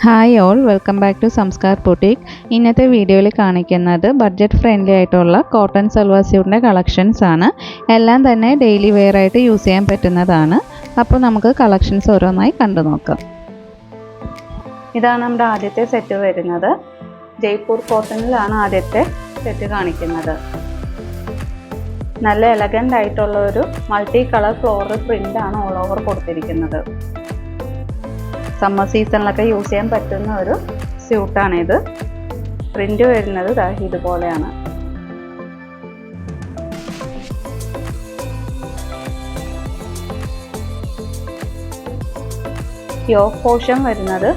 Hi all, welcome back to Sanskar boutique. ഇന്നത്തെ വീഡിയോയിൽ കാണിക്കുന്നത് ബഡ്ജറ്റ് ഫ്രണ്ട്ലി ആയിട്ടുള്ള കോട്ടൺ സൽവാർ സ്യൂട്ടിൻ്റെ കളക്ഷൻസ് ആണ്. എല്ലാം തന്നെ ഡെയിലി വെയർ ആയിട്ട് യൂസ് ചെയ്യാൻ പറ്റുന്നതാണ്. അപ്പോൾ നമുക്ക് കളക്ഷൻസ് ഓരോന്നായി കണ്ടു നോക്കാം. ഇതാണ് നമ്മുടെ ആദ്യത്തെ സെറ്റ് വരുന്നത്. ജയ്പൂർ കോട്ടണിലാണ് ആദ്യത്തെ സെറ്റ് കാണിക്കുന്നത്. നല്ല എലഗൻ്റ് ആയിട്ടുള്ള ഒരു മൾട്ടി കളർ ഫ്ലോറൽ പ്രിൻ്റാണ് ഓൾ ഓവർ കൊടുത്തിരിക്കുന്നത്. സമ്മർ സീസണിലൊക്കെ യൂസ് ചെയ്യാൻ പറ്റുന്ന ഒരു സ്യൂട്ടാണിത്. പ്രിൻ്റ് വരുന്നത് ഇതുപോലെയാണ്. യോക്ക് പോർഷൻ വരുന്നത്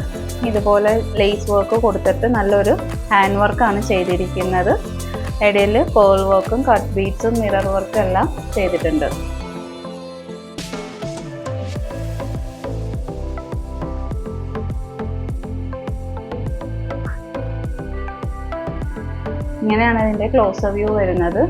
ഇതുപോലെ ലേസ് വർക്ക് കൊടുത്തിട്ട് നല്ലൊരു ഹാൻഡ് വർക്കാണ് ചെയ്തിരിക്കുന്നത്. ഇടയിൽ പേൾ വർക്കും കട്ട് ബീഡ്സും മിറർ വർക്കും എല്ലാം ചെയ്തിട്ടുണ്ട്. ഇങ്ങനെയാണ് അതിൻ്റെ ക്ലോസർ വ്യൂ വരുന്നത്.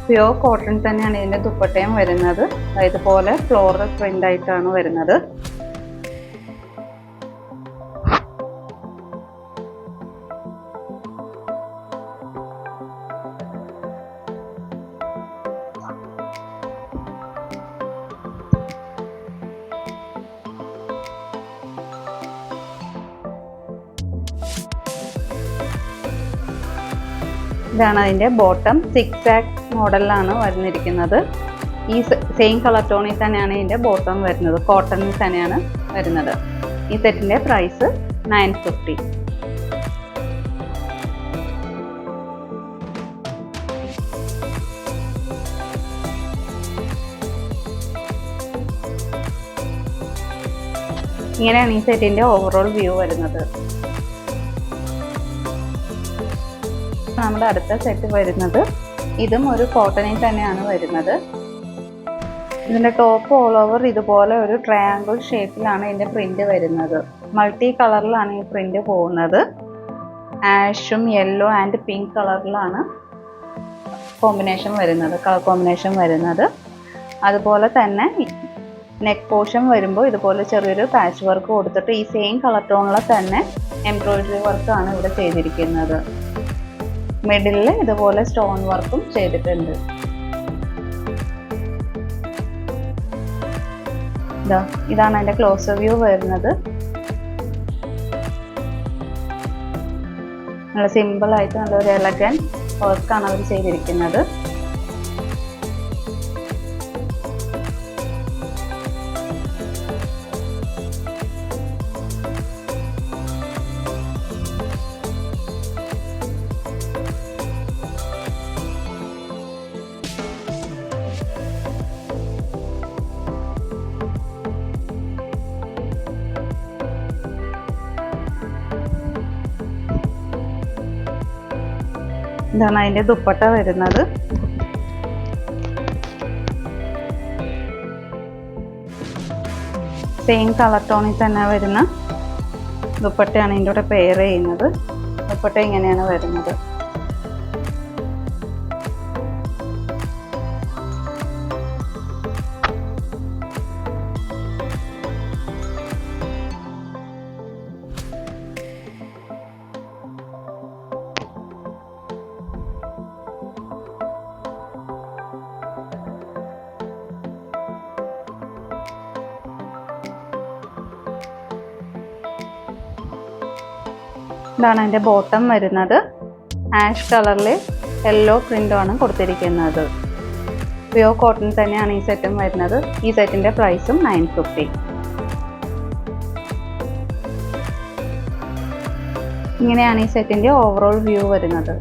പ്യുവർ കോട്ടൺ തന്നെയാണ് ഇതിൻ്റെ ദുപ്പട്ടയും വരുന്നത്. ഇതുപോലെ ഫ്ലോറൽ പ്രിന്റ് ആയിട്ടാണ് വരുന്നത്. ഇതാണ് അതിൻ്റെ ബോട്ടം. സിക്സ് ആക്ക് മോഡലിലാണ് വരുന്നിരിക്കുന്നത്. ഈ സെയിം കളർ ടോണിൽ തന്നെയാണ് ഇതിൻ്റെ ബോട്ടം വരുന്നത്. കോട്ടണിൽ തന്നെയാണ് വരുന്നത്. ഈ സെറ്റിൻ്റെ പ്രൈസ് 950. ഇങ്ങനെയാണ് ഈ സെറ്റിൻ്റെ ഓവറോൾ വ്യൂ വരുന്നത്. നമ്മുടെ അടുത്ത സെറ്റ് വരുന്നത് ഇതും ഒരു കോട്ടണിൽ തന്നെയാണ് വരുന്നത്. ഇതിൻ്റെ ടോപ്പ് ഓൾ ഓവർ ഇതുപോലെ ഒരു ട്രയാങ്കിൾ ഷേപ്പിലാണ് ഇതിൻ്റെ പ്രിന്റ് വരുന്നത്. മൾട്ടി കളറിലാണ് ഈ പ്രിന്റ് പോകുന്നത്. ആഷും യെല്ലോ ആൻഡ് പിങ്ക് കളറിലാണ് കോമ്പിനേഷൻ വരുന്നത്, കളർ കോമ്പിനേഷൻ വരുന്നത്. അതുപോലെ തന്നെ നെക്ക് പോർഷൻ വരുമ്പോൾ ഇതുപോലെ ചെറിയൊരു പാച്ച് വർക്ക് കൊടുത്തിട്ട് ഈ സെയിം കളർ ടോണിലെ തന്നെ എംബ്രോയിഡറി വർക്കാണ് ഇവിടെ ചെയ്തിരിക്കുന്നത്. മിഡിലിൽ ഇതുപോലെ സ്റ്റോൺ വർക്കും ചെയ്തിട്ടുണ്ട്. ഇതാണ് അതിൻ്റെ ക്ലോസർ വ്യൂ വരുന്നത്. നല്ല സിമ്പിൾ ആയിട്ട് നല്ലൊരു എലഗൻറ്റ് വർക്കാണ് അവർ ചെയ്തിരിക്കുന്നത്. ഇതാണ് അതിൻ്റെ ദുപ്പട്ട വരുന്നത്. സെയിം കളർ ടോണിൽ തന്നെ വരുന്ന ദുപ്പട്ടയാണ് ഇതിൻ്റെ കൂടെ പെയർ ചെയ്യുന്നത്. ദുപ്പട്ട ഇങ്ങനെയാണ് വരുന്നത്. ഇതാണ് അതിൻ്റെ ബോട്ടം വരുന്നത്. ആഷ് കളറിൽ യെല്ലോ പ്രിൻ്റാണ് കൊടുത്തിരിക്കുന്നത്. പ്യുവർ കോട്ടൺ തന്നെയാണ് ഈ സെറ്റും വരുന്നത്. ഈ സെറ്റിൻ്റെ പ്രൈസും 950. ഇങ്ങനെയാണ് ഈ സെറ്റിൻ്റെ ഓവറോൾ വ്യൂ വരുന്നത്.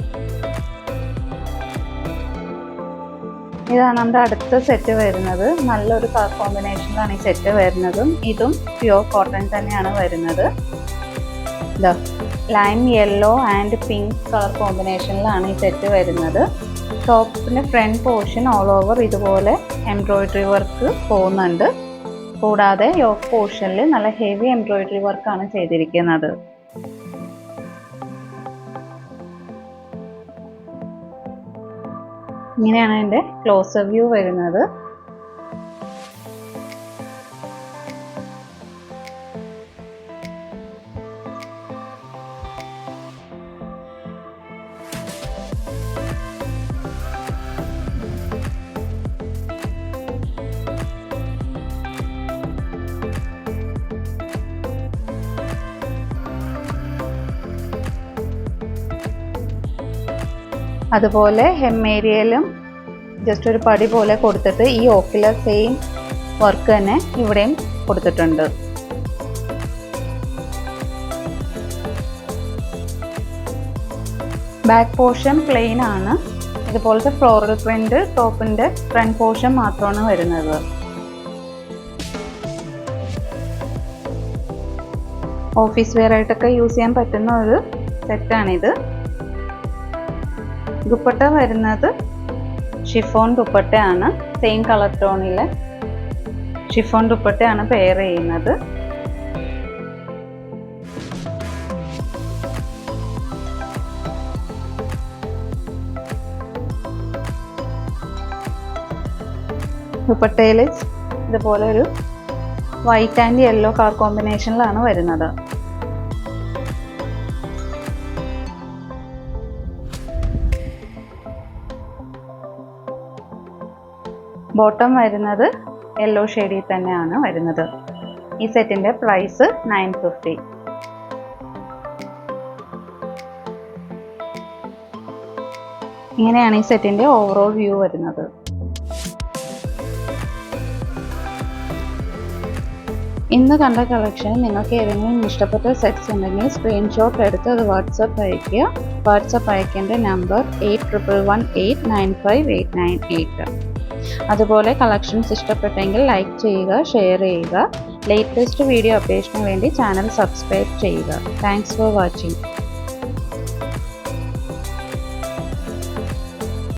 ഇതാണ് നമ്മുടെ അടുത്ത സെറ്റ് വരുന്നത്. നല്ലൊരു കളർ കോമ്പിനേഷനിലാണ് ഈ സെറ്റ് വരുന്നതും. ഇതും പ്യുവർ കോട്ടൺ തന്നെയാണ് വരുന്നത്. Lime yellow and pink colour കോമ്പിനേഷനിലാണ് ഈ സെറ്റ് വരുന്നത്. ടോപ്പിൻ്റെ ഫ്രണ്ട് പോർഷൻ ഓൾ ഓവർ ഇതുപോലെ എംബ്രോയിഡറി വർക്ക് പോകുന്നുണ്ട്. കൂടാതെ യോക്ക് പോർഷനിൽ നല്ല ഹെവി എംബ്രോയിഡറി വർക്കാണ് ചെയ്തിരിക്കുന്നത്. ഇങ്ങനെയാണ് എൻ്റെ ക്ലോസർ വ്യൂ വരുന്നത്. അതുപോലെ ഹെം ഏരിയയിലും ജസ്റ്റ് ഒരു പടി പോലെ കൊടുത്തിട്ട് ഈ ഓക്കിലെ സെയിം വർക്ക് തന്നെ ഇവിടെയും കൊടുത്തിട്ടുണ്ട്. ബാക്ക് പോർഷൻ പ്ലെയിൻ ആണ്. ഇതുപോലത്തെ ഫ്ലോറൽ പ്രിന്റ് ടോപ്പിന്റെ ഫ്രണ്ട് പോർഷൻ മാത്രമാണ് വരുന്നത്. ഓഫീസ് വെയർ ആയിട്ടൊക്കെ യൂസ് ചെയ്യാൻ പറ്റുന്ന ഒരു സെറ്റാണിത്. ദുപ്പട്ട വരുന്നത് ഷിഫോൺ ദുപ്പട്ടയാണ്. സെയിം കളർ ടോണിലെ ഷിഫോൺ ദുപ്പട്ടയാണ് പെയർ ചെയ്യുന്നത്. ദുപ്പട്ടയിൽ ഇതുപോലെ ഒരു വൈറ്റ് ആൻഡ് യെല്ലോ കളർ കോമ്പിനേഷനിലാണ് വരുന്നത്. ബോട്ടം വരുന്നത് യെല്ലോ ഷെയ്ഡിൽ തന്നെയാണ് വരുന്നത്. ഈ സെറ്റിന്റെ പ്രൈസ് 950. ഇങ്ങനെയാണ് ഈ സെറ്റിന്റെ ഓവറോൾ വ്യൂ വരുന്നത്. ഇന്ന് കണ്ട കളക്ഷൻ നിങ്ങൾക്ക് ഏതെങ്കിലും ഇഷ്ടപ്പെട്ട സെറ്റ്സ് ഉണ്ടെങ്കിൽ സ്ക്രീൻഷോട്ട് എടുത്ത് അത് വാട്സപ്പ് അയയ്ക്കുക. വാട്സപ്പ് അയക്കേണ്ട നമ്പർ 8118958988. അതുപോലെ കളക്ഷൻസ് ഇഷ്ടപ്പെട്ടെങ്കിൽ ലൈക്ക് ചെയ്യുക, ഷെയർ ചെയ്യുക. ലേറ്റസ്റ്റ് വീഡിയോ അപ്ഡേഷന് വേണ്ടി ചാനൽ സബ്സ്ക്രൈബ് ചെയ്യുക. Thanks for watching.